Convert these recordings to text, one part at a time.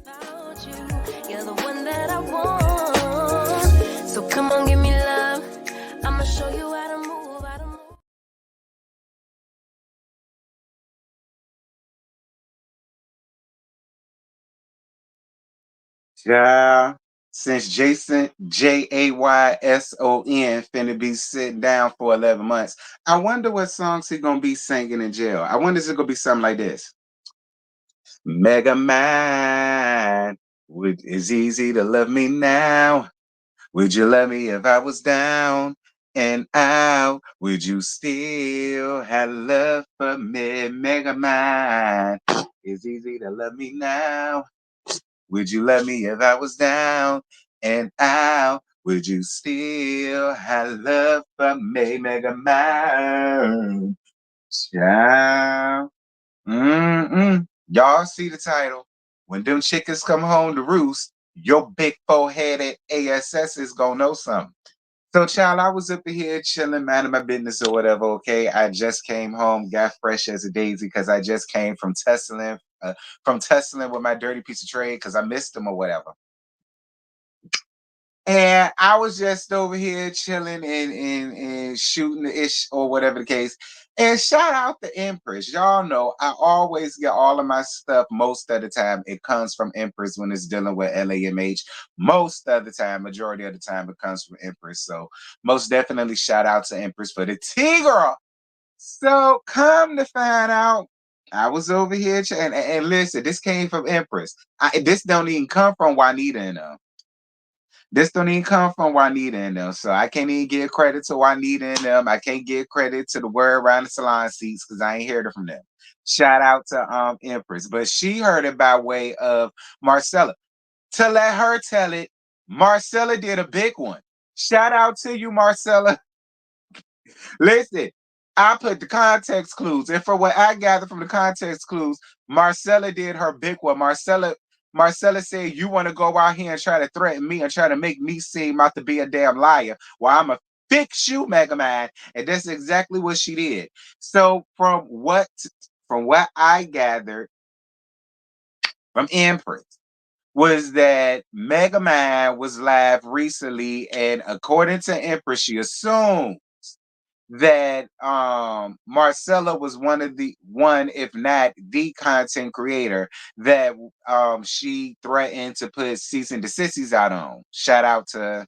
About you, you're the one that I want. So come on, give me love. I'ma show you how to move, how to move. Yeah, since Jason Jayson finna be sitting down for 11 months, I wonder what songs he gonna be singing in jail. I wonder is it gonna be something like this. Mega Man, it's easy to love me now. Would you love me if I was down and out? Would you still have love for me, Mega Man? It's easy to love me now. Would you love me if I was down and out? Would you still have love for me, Mega Man? Child. Mm-mm. Y'all see the title. When them chickens come home to roost, your big four-headed ASS is gonna know something. So, child, I was up here chilling, minding my business or whatever. Okay, I just came home, got fresh as a daisy because I just came from tussling with my dirty piece of trade because I missed them or whatever. And I was just over here chilling and shooting the ish or whatever the case. And shout out the Empress. Y'all know I always get all of my stuff most of the time. It comes from Empress when it's dealing with LAMH. Most of the time, majority of the time, it comes from Empress. So most definitely shout out to Empress for the tea girl. So come to find out, I was over here and listen, this came from Empress. This don't even come from Juanita and them. This don't even come from Juanita and them. So I can't even give credit to Juanita and them. I can't give credit to the word around the salon seats because I ain't heard it from them. Shout out to Empress. But she heard it by way of Marcella. To let her tell it, Marcella did a big one. Shout out to you, Marcella. Listen, I put the context clues, and for what I gather from the context clues, Marcella did her big one. Marcella said, "You want to go out here and try to threaten me and try to make me seem out to be a damn liar? Well, I'm a fix you, Mega Man," and that's exactly what she did. So, from what I gathered from Empress was that Mega Man was live recently, and according to Empress, she assumed that Marcella was one if not the content creator that she threatened to put cease and desist out on. Shout out to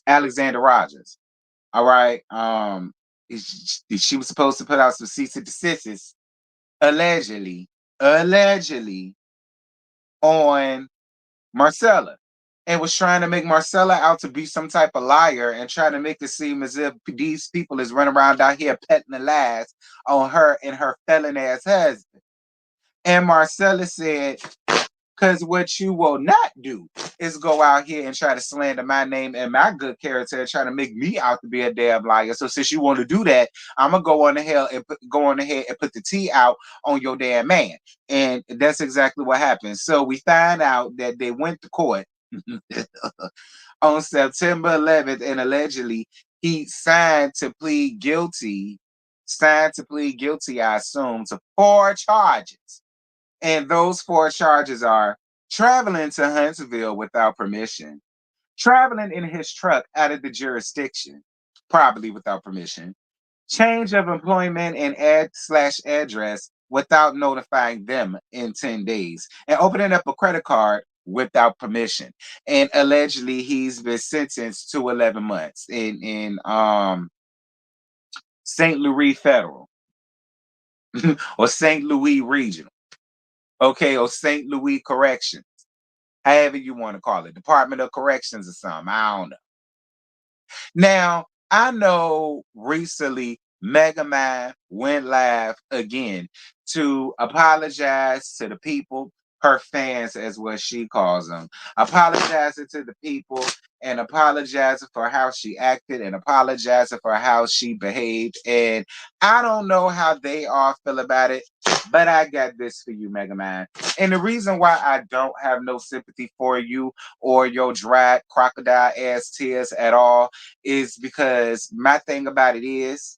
Alexander Rogers. All right. She was supposed to put out some cease and desist allegedly on Marcella and was trying to make Marcella out to be some type of liar and trying to make it seem as if these people is running around out here petting the lies on her and her felon ass husband. And Marcella said, because what you will not do is go out here and try to slander my name and my good character and try to make me out to be a damn liar. So since you want to do that, I'm gonna go on ahead and put the tea out on your damn man. And that's exactly what happened. So we find out that they went to court on September 11th, and allegedly he signed to plead guilty, I assume, to 4 charges. And those 4 charges are traveling to Huntsville without permission, traveling in his truck out of the jurisdiction, probably without permission, change of employment and address without notifying them in 10 days, and opening up a credit card without permission. And allegedly he's been sentenced to 11 months in St. Louis Federal or St. Louis Regional, okay, or St. Louis Correction, however you want to call it, Department of Corrections or something. I don't know. Now, I know recently Mega Man went live again to apologize to the people, her fans, as what she calls them, apologizing to the people and apologizing for how she acted and apologizing for how she behaved. And I don't know how they all feel about it, but I got this for you, Mega Man. And the reason why I don't have no sympathy for you or your dry crocodile ass tears at all is because my thing about it is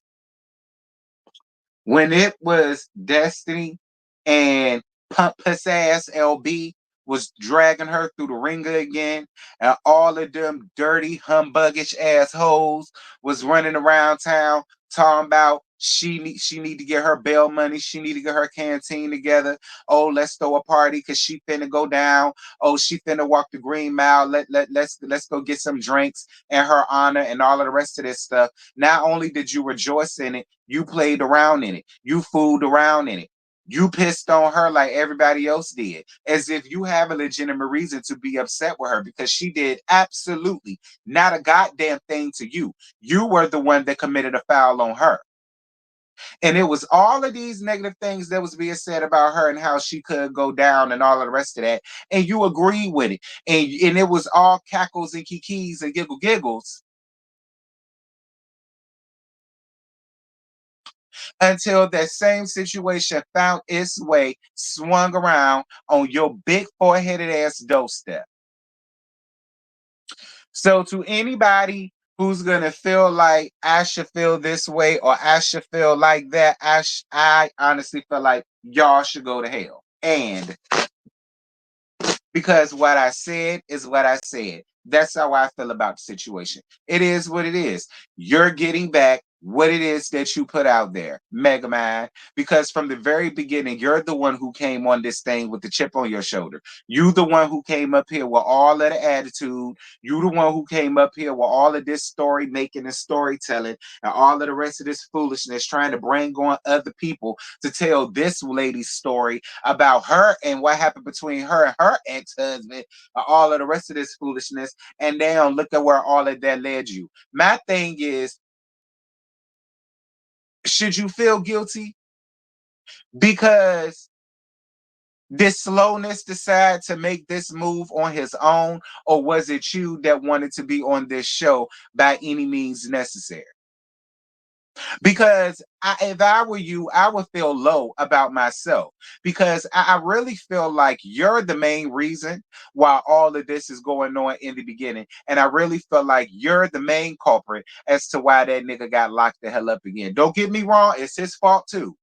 When it was Destiny and Pump Puss Ass LB was dragging her through the ringer again, and all of them dirty, humbuggish assholes was running around town talking about she need to get her bail money, she need to get her canteen together. Oh, let's throw a party because she finna go down. Oh, she finna walk the green mile. Let's go get some drinks in her honor and all of the rest of this stuff. Not only did you rejoice in it, you played around in it. You fooled around in it. You pissed on her like everybody else did, as if you have a legitimate reason to be upset with her because she did absolutely not a goddamn thing to you. You were the one that committed a foul on her. And it was all of these negative things that was being said about her and how she could go down and all of the rest of that. And you agreed with it. And it was all cackles and kikis and giggles until that same situation found its way, swung around on your big four-headed ass doorstep. So to anybody who's gonna feel like I should feel this way or I should feel like that, I honestly feel like y'all should go to hell. And because what I said is what I said. That's how I feel about the situation. It is what it is. You're getting back what it is that you put out there, Megamind, because from the very beginning, you're the one who came on this thing with the chip on your shoulder. You the one who came up here with all of the attitude. You the one who came up here with all of this story making and storytelling and all of the rest of this foolishness, trying to bring on other people to tell this lady's story about her and what happened between her and her ex-husband, all of the rest of this foolishness, and now look at where all of that led you. My thing is, should you feel guilty because this slowness decided to make this move on his own, or was it you that wanted to be on this show by any means necessary? Because if I were you, I would feel low about myself because I really feel like you're the main reason why all of this is going on in the beginning. And I really feel like you're the main culprit as to why that nigga got locked the hell up again. Don't get me wrong, it's his fault too.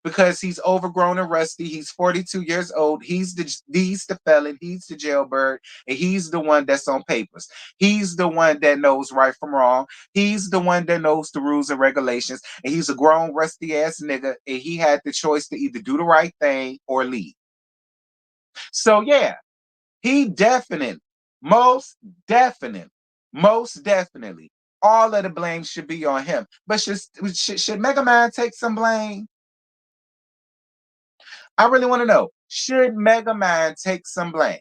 Because he's overgrown and rusty. He's 42 years old. He's the felon. He's the jailbird. And he's the one that's on papers. He's the one that knows right from wrong. He's the one that knows the rules and regulations, and he's a grown, rusty ass nigga, and he had the choice to either do the right thing or leave. So yeah, he definitely, most definitely, most definitely, all of the blame should be on him. But should Mega Man take some blame? I really want to know. Should Mega Man take some blame?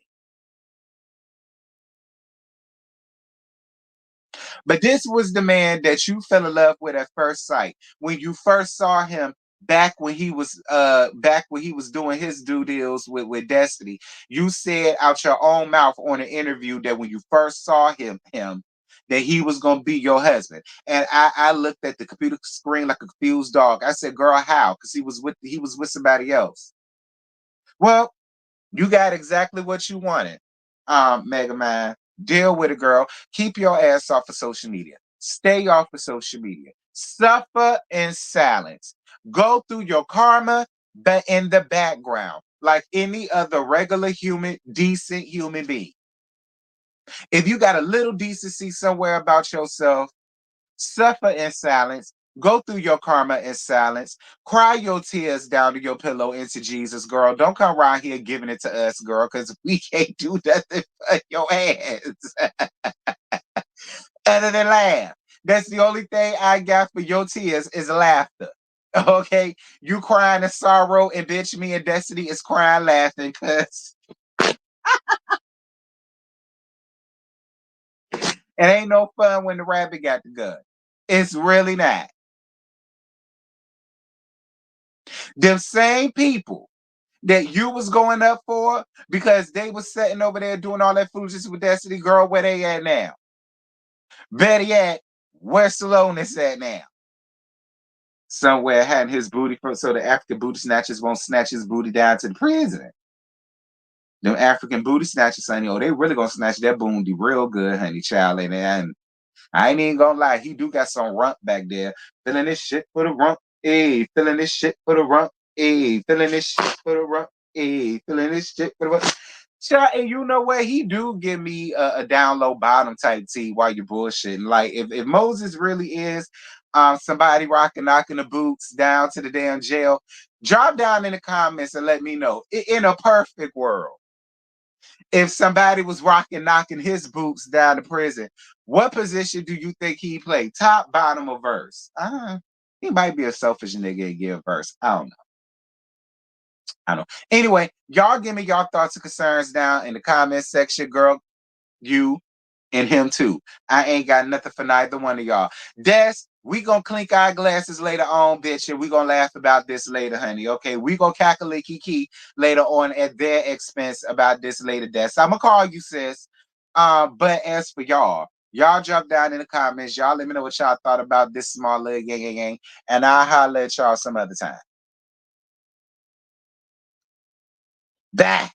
But this was the man that you fell in love with at first sight. When you first saw him back when he was doing his due deals with Destiny, you said out your own mouth on an interview that when you first saw him that he was gonna be your husband. And I looked at the computer screen like a confused dog. I said, girl, how? Because he was with somebody else. Well, you got exactly what you wanted, Mega Man. Deal with it, girl. Keep your ass off of social media. Stay off of social media. Suffer in silence. Go through your karma, but in the background, like any other regular human, decent human being. If you got a little decency somewhere about yourself, suffer in silence. Go through your karma in silence. Cry your tears down to your pillow into Jesus, girl. Don't come around here giving it to us, girl, because we can't do nothing for your ass other than laugh. That's the only thing I got for your tears is laughter. Okay, you crying in sorrow, and bitch, me and Destiny is crying laughing because it ain't no fun when the rabbit got the gun. It's really not. Them same people that you was going up for because they was sitting over there doing all that foolishness with Destiny, girl, where they at now? Better yet, where Salonis at now? Somewhere had his booty from so the African booty snatchers won't snatch his booty down to the prison. Them African booty snatchers, honey, oh, they really gonna snatch that booty real good, honey, child. And I ain't even gonna lie, he do got some rump back there. Feeling this shit for the rump. Hey, feeling this shit for the rump. Hey, feeling this shit for the rump. Hey, feeling this shit for the rump. Child, and you know what? He do give me a down low bottom type T while you're bullshitting. Like if Moses really is somebody rocking knocking the boots down to the damn jail, drop down in the comments and let me know. In a perfect world, if somebody was rocking knocking his boots down to prison, what position do you think he played? Top, bottom, or verse? He might be a selfish nigga and give verse. I don't know. I don't know. Anyway, y'all give me y'all thoughts and concerns down in the comment section, girl. You and him too. I ain't got nothing for neither one of y'all. Des, we gonna clink our glasses later on, bitch, and we gonna laugh about this later, honey. Okay, we gonna cackle kiki later on at their expense about this later, Des. I'm gonna call you, sis. But as for y'all drop down in the comments. Y'all let me know what y'all thought about this small little gang, and I'll holler at y'all some other time. Bye.